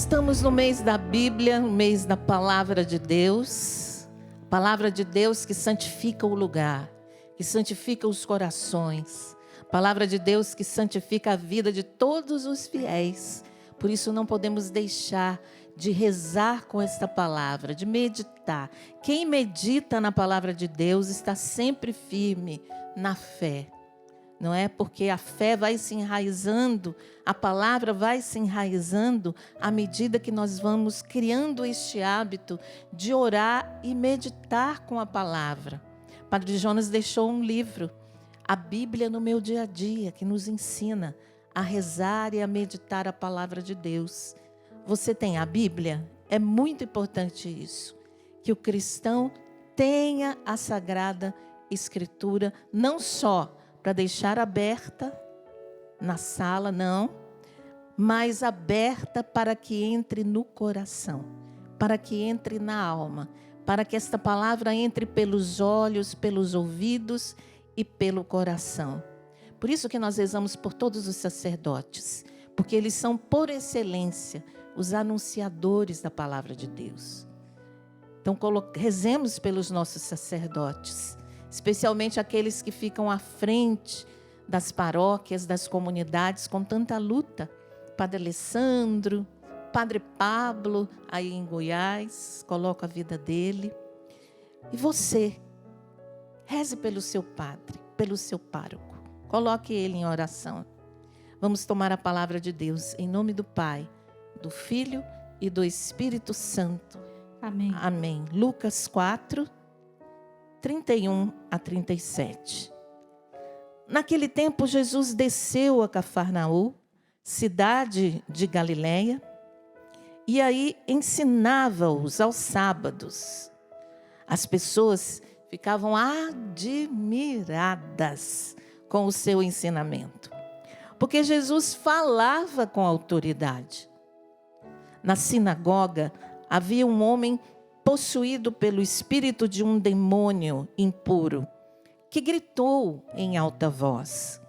Estamos no mês da Bíblia, no mês da Palavra de Deus. Palavra de Deus que santifica o lugar, que santifica os corações. Palavra de Deus que santifica a vida de todos os fiéis. Por isso não podemos deixar de rezar com esta palavra, de meditar. Quem medita na palavra de Deus está sempre firme na fé. Não é? Porque a fé vai se enraizando, a palavra vai se enraizando à medida que nós vamos criando este hábito de orar e meditar com a palavra. Padre Jonas deixou um livro, A Bíblia no Meu Dia a Dia, que nos ensina a rezar e a meditar a palavra de Deus. Você tem a Bíblia? É muito importante isso, que o cristão tenha a Sagrada Escritura, não só para deixar aberta na sala, não, mas aberta para que entre no coração, para que entre na alma, para que esta palavra entre pelos olhos, pelos ouvidos e pelo coração. Por isso que nós rezamos por todos os sacerdotes, porque eles são, por excelência, os anunciadores da palavra de Deus. Então, rezemos pelos nossos sacerdotes, especialmente aqueles que ficam à frente das paróquias, das comunidades, com tanta luta. Padre Alessandro, Padre Pablo, aí em Goiás, coloca a vida dele. E você, reze pelo seu padre, pelo seu pároco. Coloque ele em oração. Vamos tomar a palavra de Deus, em nome do Pai, do Filho e do Espírito Santo. Amém. Amém. Lucas 4, 31 a 37. Naquele tempo, Jesus desceu a Cafarnaum, cidade de Galileia, e aí ensinava-os aos sábados. As pessoas ficavam admiradas com o seu ensinamento, porque Jesus falava com autoridade. Na sinagoga havia um homem possuído pelo espírito de um demônio impuro, que gritou em alta voz: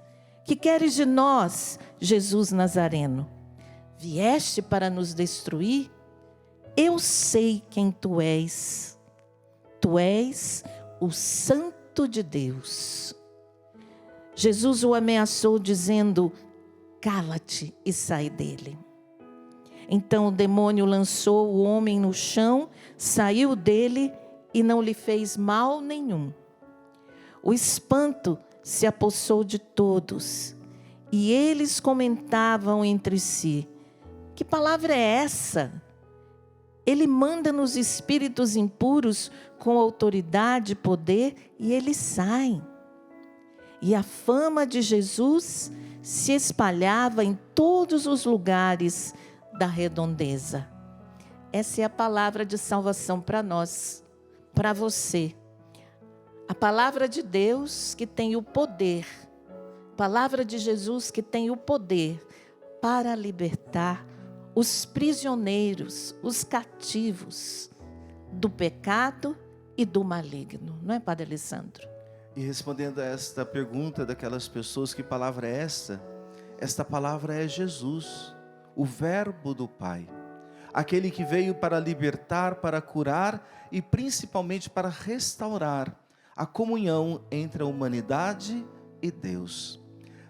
Que queres de nós, Jesus Nazareno? Vieste para nos destruir? Eu sei quem tu és. Tu és o Santo de Deus. Jesus o ameaçou dizendo: Cala-te e sai dele. Então o demônio lançou o homem no chão, saiu dele e não lhe fez mal nenhum. O espanto se apossou de todos e eles comentavam entre si: Que palavra é essa? Ele manda nos espíritos impuros com autoridade e poder e eles saem. E a fama de Jesus se espalhava em todos os lugares da redondeza. Essa é a palavra de salvação para nós, para você. A palavra de Deus que tem o poder, a palavra de Jesus que tem o poder para libertar os prisioneiros, os cativos do pecado e do maligno. Não é, Padre Alessandro? E respondendo a esta pergunta daquelas pessoas, que palavra é esta? Esta palavra é Jesus, o Verbo do Pai. Aquele que veio para libertar, para curar e principalmente para restaurar a comunhão entre a humanidade e Deus.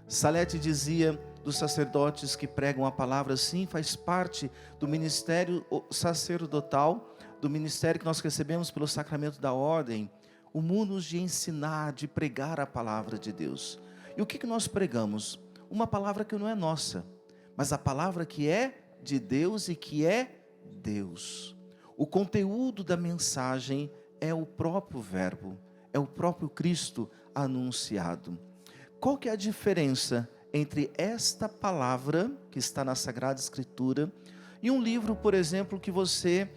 Salete dizia dos sacerdotes que pregam a palavra, sim, faz parte do ministério sacerdotal, do ministério que nós recebemos pelo sacramento da ordem, o mundo de ensinar, de pregar a palavra de Deus. E o que nós pregamos? Uma palavra que não é nossa, mas a palavra que é de Deus e que é Deus. O conteúdo da mensagem é o próprio Verbo, é o próprio Cristo anunciado. Qual que é a diferença entre esta palavra que está na Sagrada Escritura e um livro, por exemplo, que você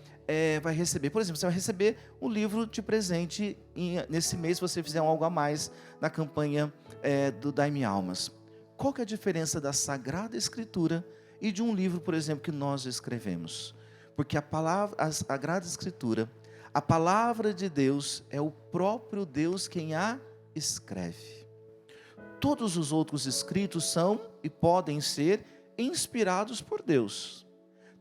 vai receber? Por exemplo, você vai receber um livro de presente nesse mês, se você fizer algo a mais na campanha do Dai-me Almas. Qual que é a diferença da Sagrada Escritura e de um livro, por exemplo, que nós escrevemos? Porque a Sagrada Escritura, a palavra de Deus, é o próprio Deus quem a escreve. Todos os outros escritos são e podem ser inspirados por Deus.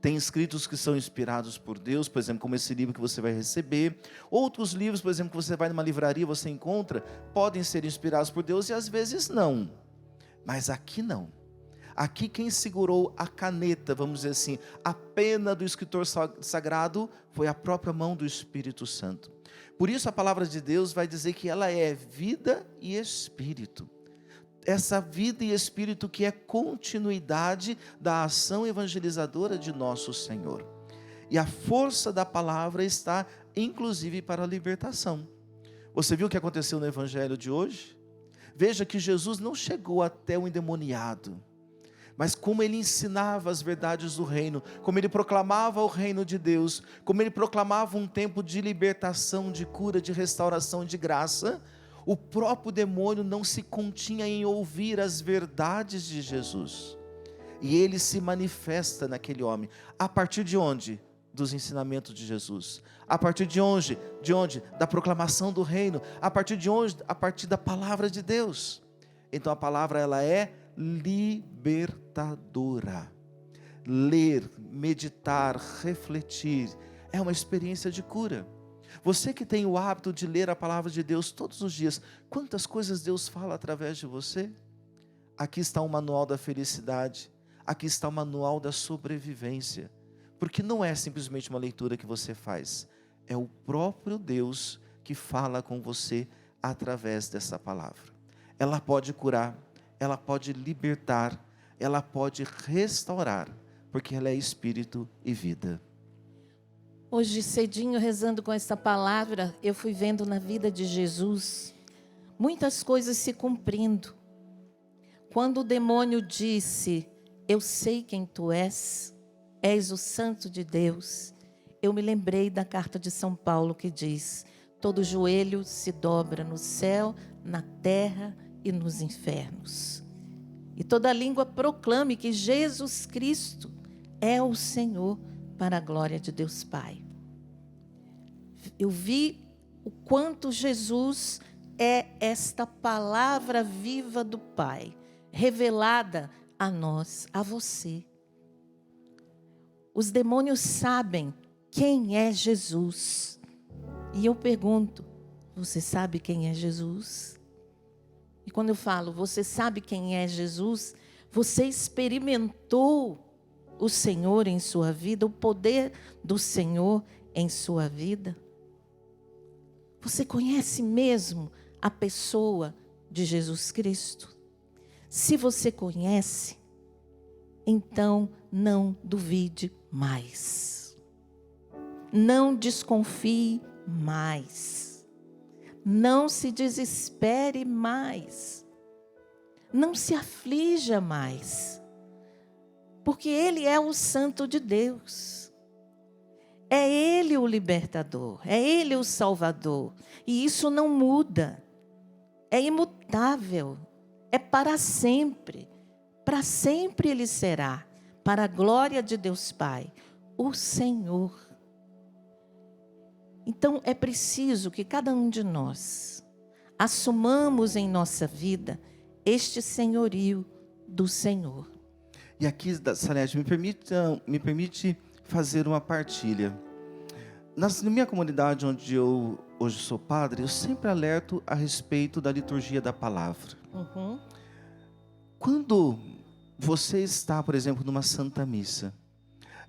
Tem escritos que são inspirados por Deus, por exemplo, como esse livro que você vai receber. Outros livros, por exemplo, que você vai numa livraria, você encontra, podem ser inspirados por Deus e às vezes não. Mas aqui não. Aqui quem segurou a caneta, vamos dizer assim, a pena do escritor sagrado, foi a própria mão do Espírito Santo. Por isso a palavra de Deus vai dizer que ela é vida e espírito. Essa vida e espírito que é continuidade da ação evangelizadora de nosso Senhor. E a força da palavra está inclusive para a libertação. Você viu o que aconteceu no evangelho de hoje? Veja que Jesus não chegou até o endemoniado, mas como ele ensinava as verdades do reino, como ele proclamava o reino de Deus, como ele proclamava um tempo de libertação, de cura, de restauração, de graça, o próprio demônio não se continha em ouvir as verdades de Jesus. E ele se manifesta naquele homem. A partir de onde? Dos ensinamentos de Jesus. A partir de onde? De onde? Da proclamação do reino. A partir de onde? A partir da palavra de Deus. Então a palavra ela é libertadora. Ler, meditar, refletir é uma experiência de cura. Você que tem o hábito de ler a palavra de Deus todos os dias, quantas coisas Deus fala através de você? Aqui está o manual da felicidade, aqui está o manual da sobrevivência, porque não é simplesmente uma leitura que você faz, é o próprio Deus que fala com você através dessa palavra. Ela pode curar, ela pode libertar, ela pode restaurar, porque ela é espírito e vida. Hoje cedinho, rezando com essa palavra, eu fui vendo na vida de Jesus muitas coisas se cumprindo. Quando o demônio disse, eu sei quem tu és o santo de Deus, eu me lembrei da carta de São Paulo que diz, todo joelho se dobra no céu, na terra e nos infernos. E toda língua proclame que Jesus Cristo é o Senhor, para a glória de Deus Pai. Eu vi o quanto Jesus é esta palavra viva do Pai, revelada a nós, a você. Os demônios sabem quem é Jesus. E eu pergunto, você sabe quem é Jesus? E quando eu falo, você sabe quem é Jesus? Você experimentou o Senhor em sua vida, o poder do Senhor em sua vida? Você conhece mesmo a pessoa de Jesus Cristo? Se você conhece, então não duvide mais. Não desconfie mais. Não se desespere mais. Não se aflija mais. Porque Ele é o Santo de Deus. É Ele o libertador. É Ele o Salvador. E isso não muda. É imutável. É para sempre. Para sempre Ele será. Para a glória de Deus Pai. O Senhor. Então é preciso que cada um de nós assumamos em nossa vida este senhorio do Senhor. E aqui, Salete, me permite fazer uma partilha. Na minha comunidade, onde eu hoje sou padre, eu sempre alerto a respeito da liturgia da palavra. Uhum. Quando você está, por exemplo, numa Santa Missa,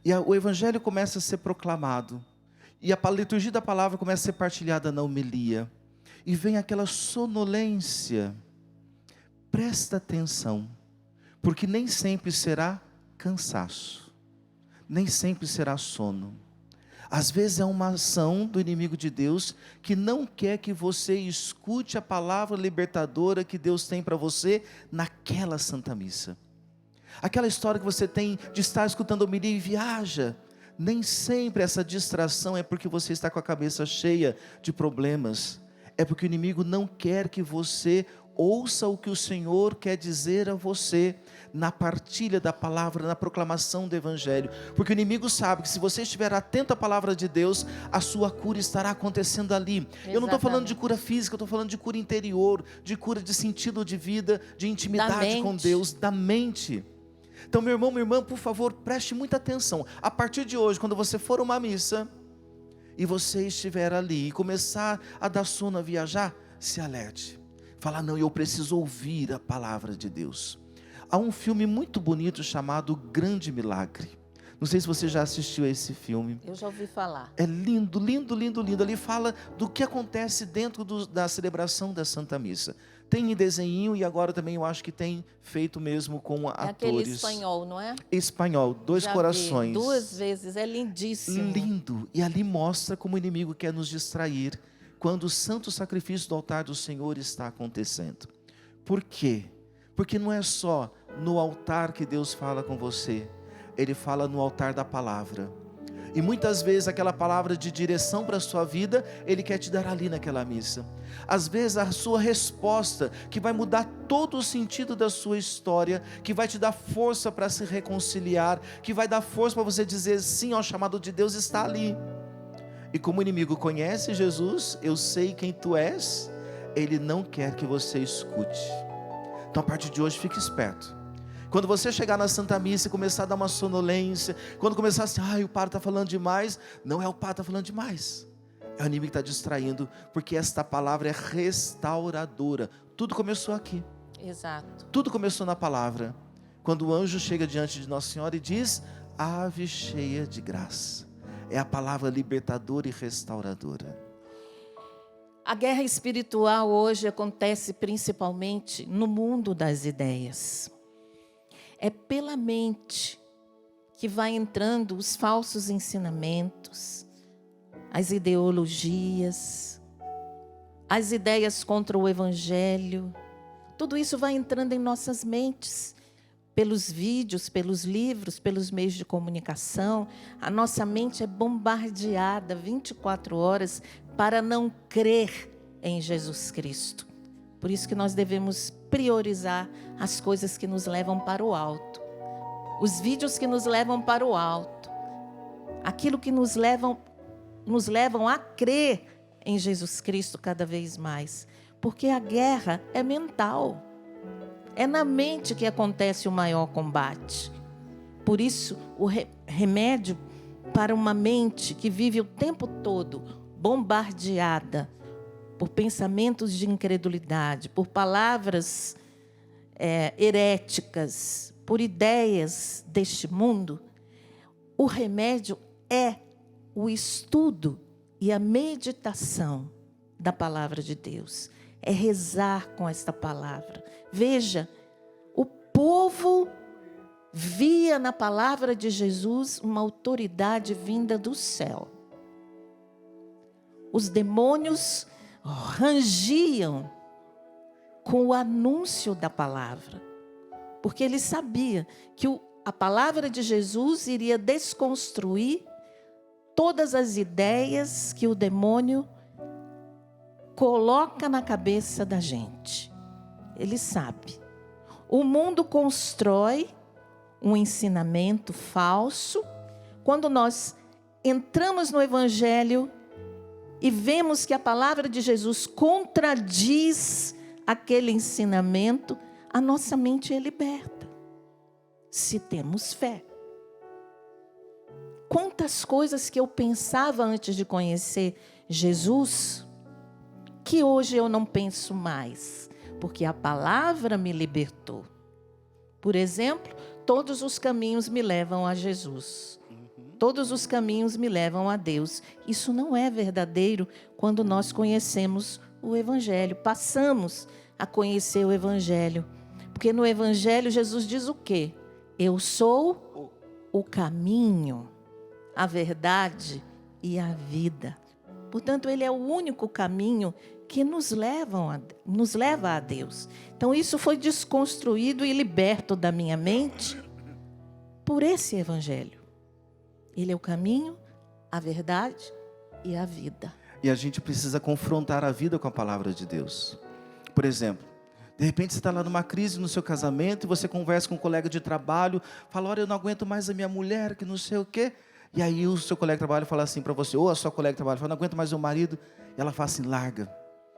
e o Evangelho começa a ser proclamado, e a liturgia da palavra começa a ser partilhada na homilia, e vem aquela sonolência, presta atenção, porque nem sempre será cansaço, nem sempre será sono. Às vezes é uma ação do inimigo de Deus que não quer que você escute a palavra libertadora que Deus tem para você naquela Santa Missa. Aquela história que você tem de estar escutando a homilia e viaja. Nem sempre essa distração é porque você está com a cabeça cheia de problemas. É porque o inimigo não quer que você ouça o que o Senhor quer dizer a você na partilha da palavra, na proclamação do Evangelho. Porque o inimigo sabe que se você estiver atento à palavra de Deus, a sua cura estará acontecendo ali. Exatamente. Eu não estou falando de cura física, eu estou falando de cura interior, de cura de sentido de vida, de intimidade com Deus, da mente. Então, meu irmão, minha irmã, por favor, preste muita atenção. A partir de hoje, quando você for a uma missa e você estiver ali e começar a dar sono, a viajar, se alerte. Fala, não, eu preciso ouvir a palavra de Deus. Há um filme muito bonito chamado Grande Milagre. Não sei se você já assistiu a esse filme. Eu já ouvi falar. É lindo, lindo, lindo, lindo. Ali fala do que acontece dentro da celebração da Santa Missa. Tem em desenho e agora também eu acho que tem feito mesmo com atores. Aquele espanhol, não é? Espanhol, Dois Já Corações. vi 2 vezes, é lindíssimo. Lindo. E ali mostra como o inimigo quer nos distrair quando o santo sacrifício do altar do Senhor está acontecendo. Por quê? Porque não é só no altar que Deus fala com você. Ele fala no altar da palavra. E muitas vezes aquela palavra de direção para a sua vida, Ele quer te dar ali naquela missa. Às vezes a sua resposta, que vai mudar todo o sentido da sua história, que vai te dar força para se reconciliar, que vai dar força para você dizer sim ao chamado de Deus, está ali. E como o inimigo conhece Jesus, eu sei quem tu és, ele não quer que você escute. Então a partir de hoje fique esperto. Quando você chegar na Santa Missa e começar a dar uma sonolência, quando começar assim, o padre está falando demais, não é o padre que está falando demais, é o inimigo que está distraindo, porque esta palavra é restauradora. Tudo começou aqui. Exato. Tudo começou na palavra. Quando o anjo chega diante de Nossa Senhora e diz, ave cheia de graça. É a palavra libertadora e restauradora. A guerra espiritual hoje acontece principalmente no mundo das ideias. É pela mente que vai entrando os falsos ensinamentos, as ideologias, as ideias contra o Evangelho. Tudo isso vai entrando em nossas mentes, pelos vídeos, pelos livros, pelos meios de comunicação. A nossa mente é bombardeada 24 horas para não crer em Jesus Cristo. Por isso que nós devemos priorizar as coisas que nos levam para o alto. Os vídeos que nos levam para o alto. Aquilo que nos levam a crer em Jesus Cristo cada vez mais. Porque a guerra é mental. É na mente que acontece o maior combate. Por isso, o remédio para uma mente que vive o tempo todo bombardeada por pensamentos de incredulidade, por palavras heréticas, por ideias deste mundo, o remédio é o estudo e a meditação da palavra de Deus. É rezar com esta palavra. Veja, o povo via na palavra de Jesus uma autoridade vinda do céu. Os demônios rangiam com o anúncio da palavra, porque ele sabia que a palavra de Jesus iria desconstruir todas as ideias que o demônio coloca na cabeça da gente. Ele sabe. O mundo constrói um ensinamento falso. Quando nós entramos no Evangelho e vemos que a palavra de Jesus contradiz aquele ensinamento, a nossa mente é liberta, se temos fé. Quantas coisas que eu pensava antes de conhecer Jesus, que hoje eu não penso mais, porque a palavra me libertou. Por exemplo, todos os caminhos me levam a Jesus. Todos os caminhos me levam a Deus. Isso não é verdadeiro quando nós conhecemos o Evangelho, passamos a conhecer o Evangelho. Porque no Evangelho Jesus diz o quê? Eu sou o caminho, a verdade e a vida. Portanto, Ele é o único caminho que nos leva a Deus. Então, isso foi desconstruído e liberto da minha mente por esse Evangelho. Ele é o caminho, a verdade e a vida. E a gente precisa confrontar a vida com a palavra de Deus. Por exemplo, de repente você está lá numa crise no seu casamento e você conversa com um colega de trabalho, fala, olha, eu não aguento mais a minha mulher, que não sei o quê. E aí o seu colega de trabalho fala assim para você, ou a sua colega de trabalho fala, não aguento mais o marido. E ela fala assim, larga,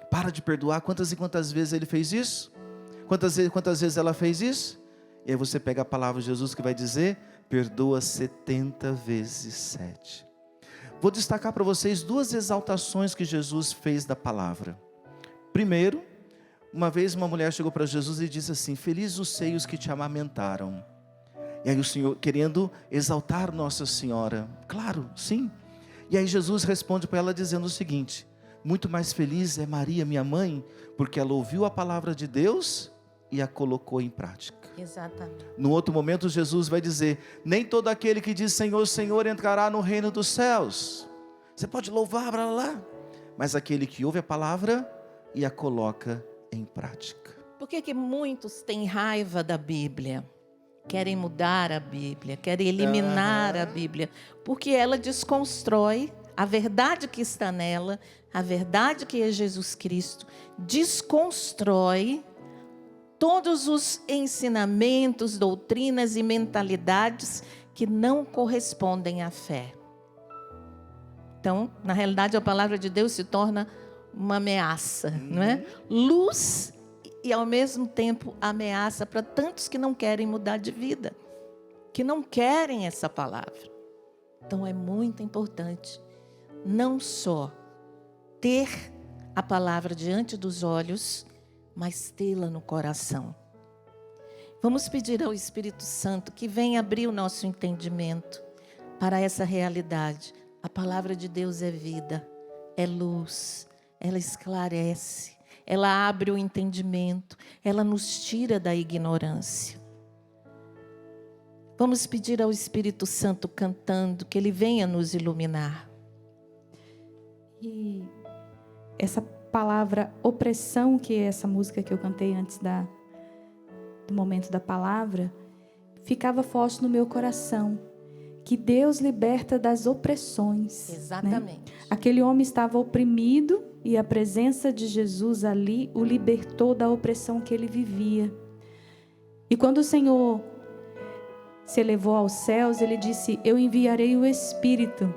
para de perdoar. Quantas e quantas vezes ele fez isso? Quantas vezes ela fez isso? E aí você pega a palavra de Jesus que vai dizer, perdoa 70 vezes 7. Vou destacar para vocês 2 exaltações que Jesus fez da palavra. Primeiro, uma vez uma mulher chegou para Jesus e disse assim, felizes os seios que te amamentaram. E aí o Senhor, querendo exaltar Nossa Senhora, claro, sim. E aí Jesus responde para ela dizendo o seguinte, muito mais feliz é Maria, minha mãe, porque ela ouviu a palavra de Deus e a colocou em prática. Exatamente. No outro momento Jesus vai dizer, nem todo aquele que diz Senhor, Senhor entrará no reino dos céus. Você pode louvar, blá, blá, blá, mas aquele que ouve a palavra e a coloca em prática. Por que muitos têm raiva da Bíblia? Querem mudar a Bíblia, querem eliminar a Bíblia, porque ela desconstrói a verdade que está nela, a verdade que é Jesus Cristo, desconstrói todos os ensinamentos, doutrinas e mentalidades que não correspondem à fé. Então, na realidade, a palavra de Deus se torna uma ameaça, não é? Luz e ao mesmo tempo ameaça para tantos que não querem mudar de vida, que não querem essa palavra. Então é muito importante não só ter a palavra diante dos olhos, mas tê-la no coração. Vamos pedir ao Espírito Santo que venha abrir o nosso entendimento para essa realidade. A palavra de Deus é vida, é luz, ela esclarece, ela abre o entendimento, ela nos tira da ignorância. Vamos pedir ao Espírito Santo cantando, que Ele venha nos iluminar. E essa palavra opressão, que é essa música que eu cantei antes do momento da palavra, ficava forte no meu coração. Que Deus liberta das opressões. Exatamente. Né? Aquele homem estava oprimido e a presença de Jesus ali o libertou da opressão que ele vivia. E quando o Senhor se elevou aos céus, Ele disse, eu enviarei o Espírito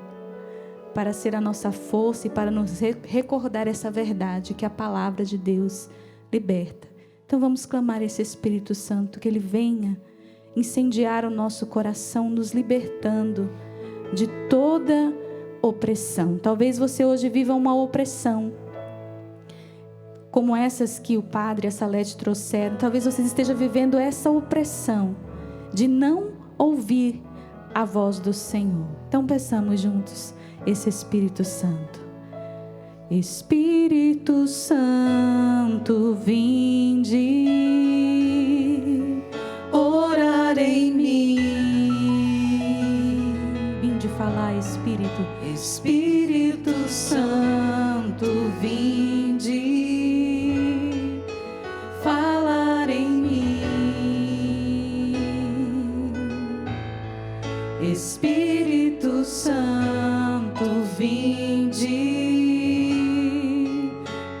para ser a nossa força e para nos recordar essa verdade, que a palavra de Deus liberta. Então vamos clamar esse Espírito Santo, que Ele venha incendiar o nosso coração, nos libertando de toda opressão. Talvez você hoje viva uma opressão, como essas que o Padre e a Salete trouxeram. Talvez você esteja vivendo essa opressão de não ouvir a voz do Senhor. Então peçamos juntos esse Espírito Santo. Espírito Santo, vinde orar em mim. Vinde falar, Espírito. Espírito Santo, vinde falar em mim. Espírito Santo, vinde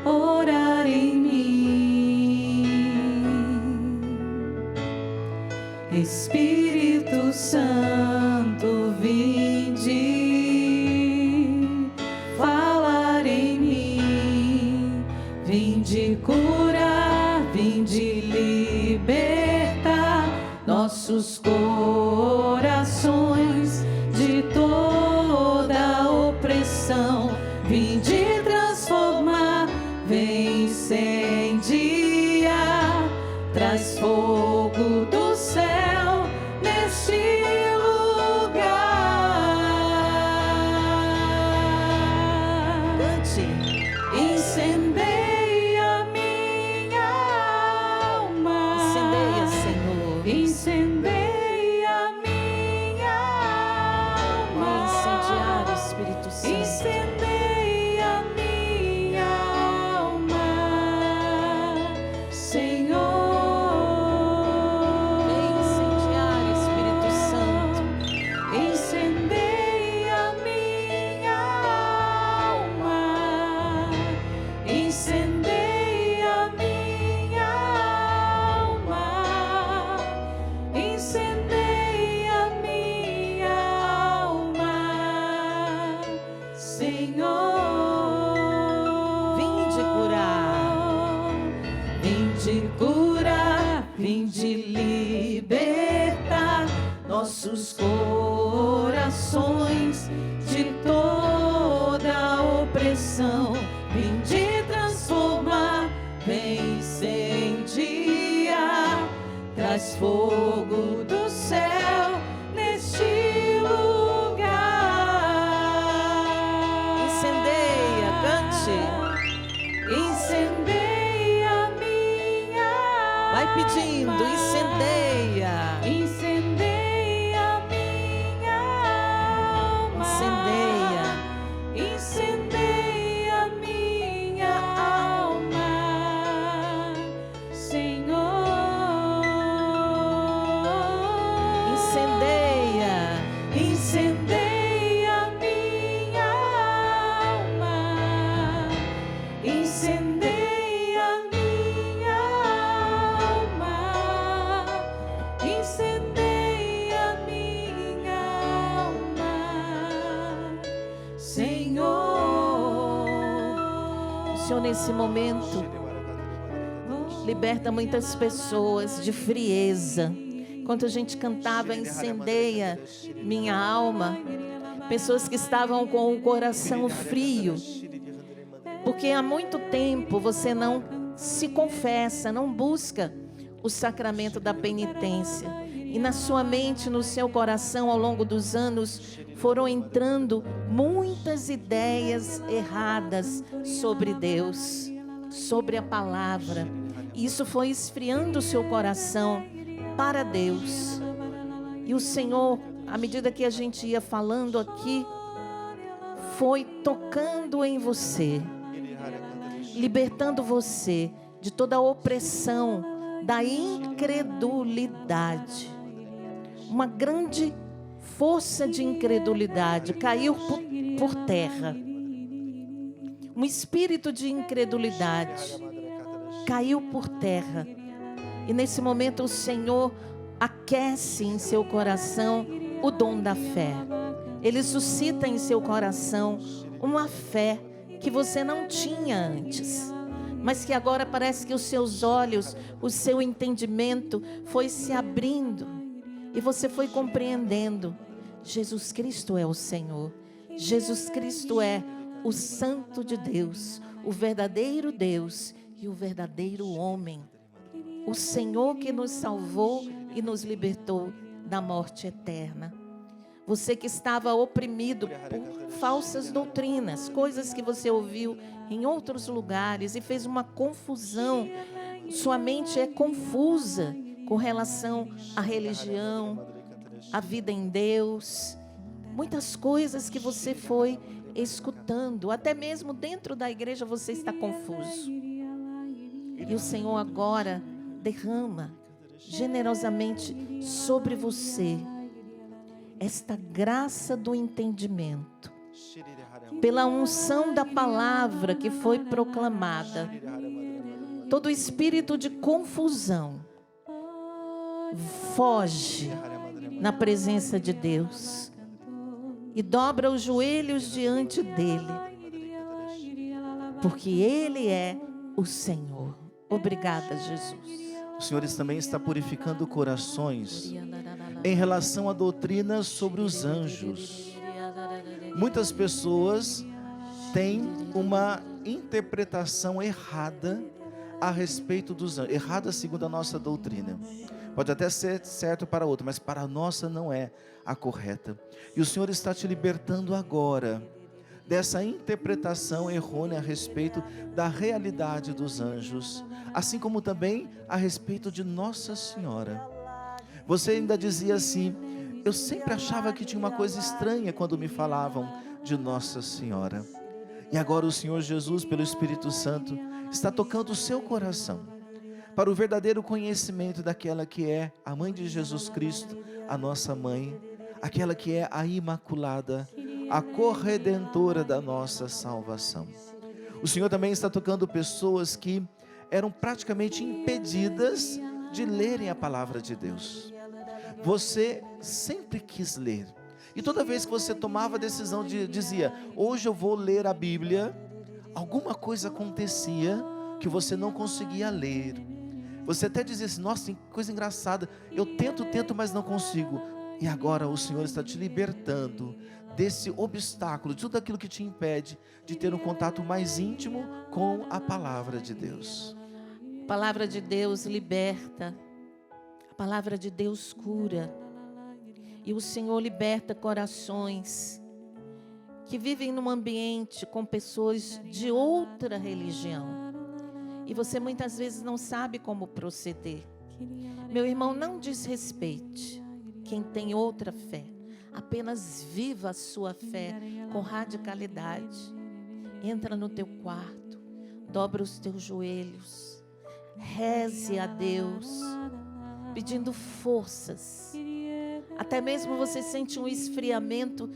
orar em mim. Espírito Santo, vinde falar em mim. Vinde curar, vinde libertar nossos corações de toda opressão. Vinde transformar, vem incendiar, traz fogo do céu neste lugar. Cante. Incendeia minha alma. Incendeia, Senhor. Incendeia minha alma. Incendiar o Espírito Santo. Incendeia minha alma, Senhor. Vem incendiar, Espírito Santo. de libertar nossos corações de toda opressão. Vem de transformar, vem incendiar, traz fogo do céu neste lugar. Incendeia, cante. Incendeia minha alma. Vai pedindo, incendeia. Incendeia minha alma. Incendeia. Incendeia minha alma, Senhor. Incendeia. Incendeia minha alma. Incendeia minha alma. Incendeia minha alma, Senhor. O Senhor, nesse momento, liberta muitas pessoas de frieza. Enquanto a gente cantava incendeia minha alma, pessoas que estavam com o coração frio, porque há muito tempo você não se confessa, não busca o sacramento da penitência. E na sua mente, no seu coração, ao longo dos anos, foram entrando muitas ideias erradas sobre Deus, sobre a palavra. E isso foi esfriando o seu coração para Deus. E o Senhor, à medida que a gente ia falando aqui, foi tocando em você, libertando você de toda a opressão da incredulidade. Uma grande força de incredulidade caiu por terra. Um espírito de incredulidade caiu por terra. E nesse momento o Senhor aquece em seu coração o dom da fé. Ele suscita em seu coração uma fé que você não tinha antes, mas que agora parece que os seus olhos, o seu entendimento foi se abrindo e você foi compreendendo. Jesus Cristo é o Senhor. Jesus Cristo é o Santo de Deus, o verdadeiro Deus e o verdadeiro homem. O Senhor que nos salvou e nos libertou da morte eterna. Você que estava oprimido por falsas doutrinas, coisas que você ouviu em outros lugares e fez uma confusão. Sua mente é confusa com relação à religião, à vida em Deus. Muitas coisas que você foi escutando, até mesmo dentro da igreja você está confuso. E o Senhor agora derrama generosamente sobre você esta graça do entendimento, pela unção da palavra que foi proclamada. Todo espírito de confusão foge na presença de Deus e dobra os joelhos diante dele, porque ele é o Senhor. Obrigada, Jesus. O Senhor também está purificando corações em relação à doutrina sobre os anjos. Muitas pessoas têm uma interpretação errada a respeito dos anjos, errada segundo a nossa doutrina. Pode até ser certo para outro, mas para a nossa não é a correta. E o Senhor está te libertando agora dessa interpretação errônea a respeito da realidade dos anjos, assim como também a respeito de Nossa Senhora. Você ainda dizia assim: eu sempre achava que tinha uma coisa estranha quando me falavam de Nossa Senhora. E agora o Senhor Jesus, pelo Espírito Santo, está tocando o seu coração para o verdadeiro conhecimento daquela que é a Mãe de Jesus Cristo, a nossa Mãe, aquela que é a Imaculada, a corredentora da nossa salvação. O Senhor também está tocando pessoas que eram praticamente impedidas de lerem a palavra de Deus. Você sempre quis ler, e toda vez que você tomava a decisão de dizia: hoje eu vou ler a Bíblia, alguma coisa acontecia que você não conseguia ler. Você até dizia assim: nossa, que coisa engraçada, eu tento, mas não consigo. E agora o Senhor está te libertando desse obstáculo, de tudo aquilo que te impede de ter um contato mais íntimo com a palavra de Deus. A palavra de Deus liberta, a palavra de Deus cura. E o Senhor liberta corações que vivem num ambiente com pessoas de outra religião. E você muitas vezes não sabe como proceder. Meu irmão, não desrespeite quem tem outra fé. Apenas viva a sua fé com radicalidade. Entra no teu quarto, dobra os teus joelhos, reze a Deus, pedindo forças. Até mesmo você sente um esfriamento,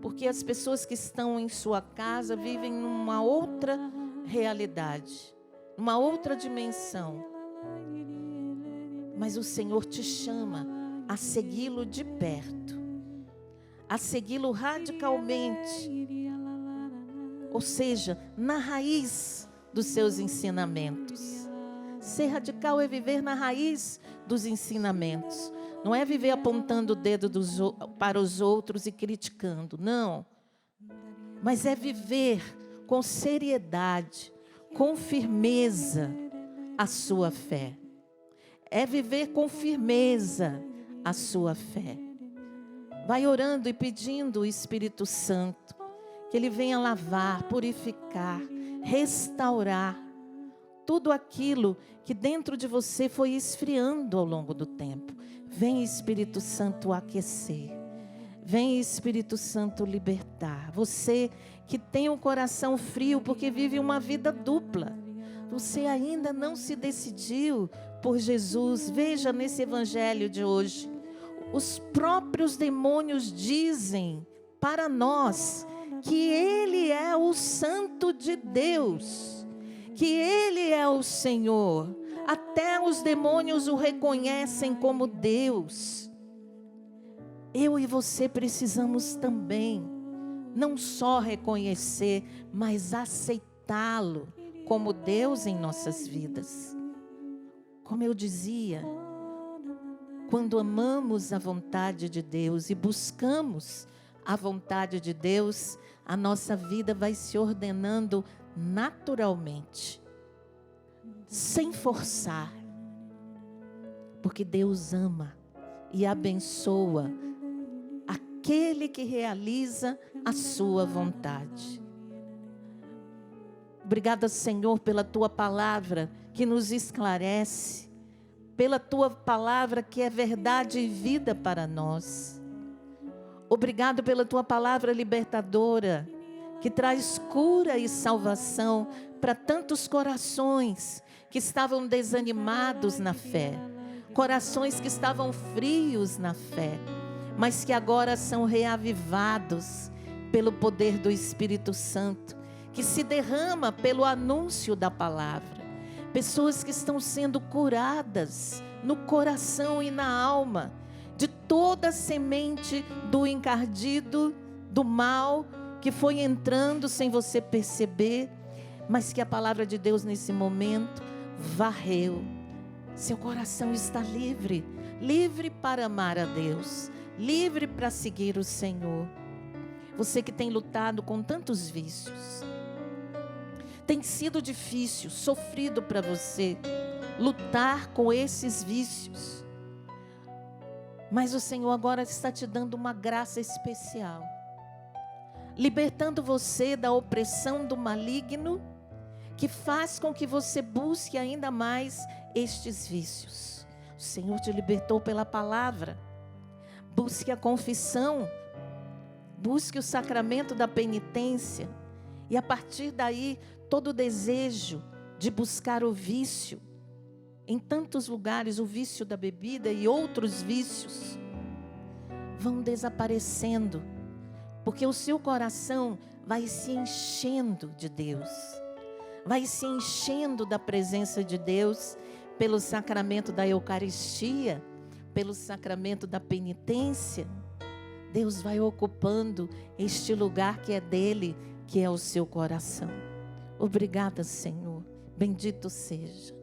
porque as pessoas que estão em sua casa vivem numa outra realidade, numa outra dimensão. Mas o Senhor te chama a segui-lo de perto, a segui-lo radicalmente, ou seja, na raiz dos seus ensinamentos. Ser radical é viver na raiz dos ensinamentos. Não é viver apontando o dedo para os outros e criticando, não. Mas é viver com seriedade, com firmeza a sua fé. É viver com firmeza a sua fé. Vai orando e pedindo o Espírito Santo que Ele venha lavar, purificar, restaurar tudo aquilo que dentro de você foi esfriando ao longo do tempo. Vem Espírito Santo aquecer. Vem Espírito Santo libertar. Você que tem um coração frio porque vive uma vida dupla. Você ainda não se decidiu por Jesus. Veja nesse evangelho de hoje. Os próprios demônios dizem para nós que Ele é o Santo de Deus, que Ele é o Senhor. Até os demônios o reconhecem como Deus. Eu e você precisamos também, não só reconhecer, mas aceitá-lo como Deus em nossas vidas. Como eu dizia, quando amamos a vontade de Deus e buscamos a vontade de Deus, a nossa vida vai se ordenando naturalmente, sem forçar, porque Deus ama e abençoa aquele que realiza a sua vontade. Obrigada, Senhor, pela Tua palavra que nos esclarece, pela Tua palavra que é verdade e vida para nós. Obrigado pela Tua palavra libertadora, que traz cura e salvação para tantos corações que estavam desanimados na fé, corações que estavam frios na fé, mas que agora são reavivados pelo poder do Espírito Santo, que se derrama pelo anúncio da palavra. Pessoas que estão sendo curadas no coração e na alma de toda a semente do encardido, do mal que foi entrando sem você perceber, mas que a palavra de Deus nesse momento varreu. Seu coração está livre, livre para amar a Deus, livre para seguir o Senhor. Você que tem lutado com tantos vícios, tem sido difícil, sofrido para você lutar com esses vícios, mas o Senhor agora está te dando uma graça especial, libertando você da opressão do maligno, que faz com que você busque ainda mais estes vícios. O Senhor te libertou pela palavra. Busque a confissão, busque o sacramento da penitência, e a partir daí, todo o desejo de buscar o vício, em tantos lugares, o vício da bebida e outros vícios, vão desaparecendo, porque o seu coração vai se enchendo de Deus, vai se enchendo da presença de Deus, pelo sacramento da Eucaristia, pelo sacramento da penitência. Deus vai ocupando este lugar que é dele, que é o seu coração. Obrigada, Senhor. Bendito seja.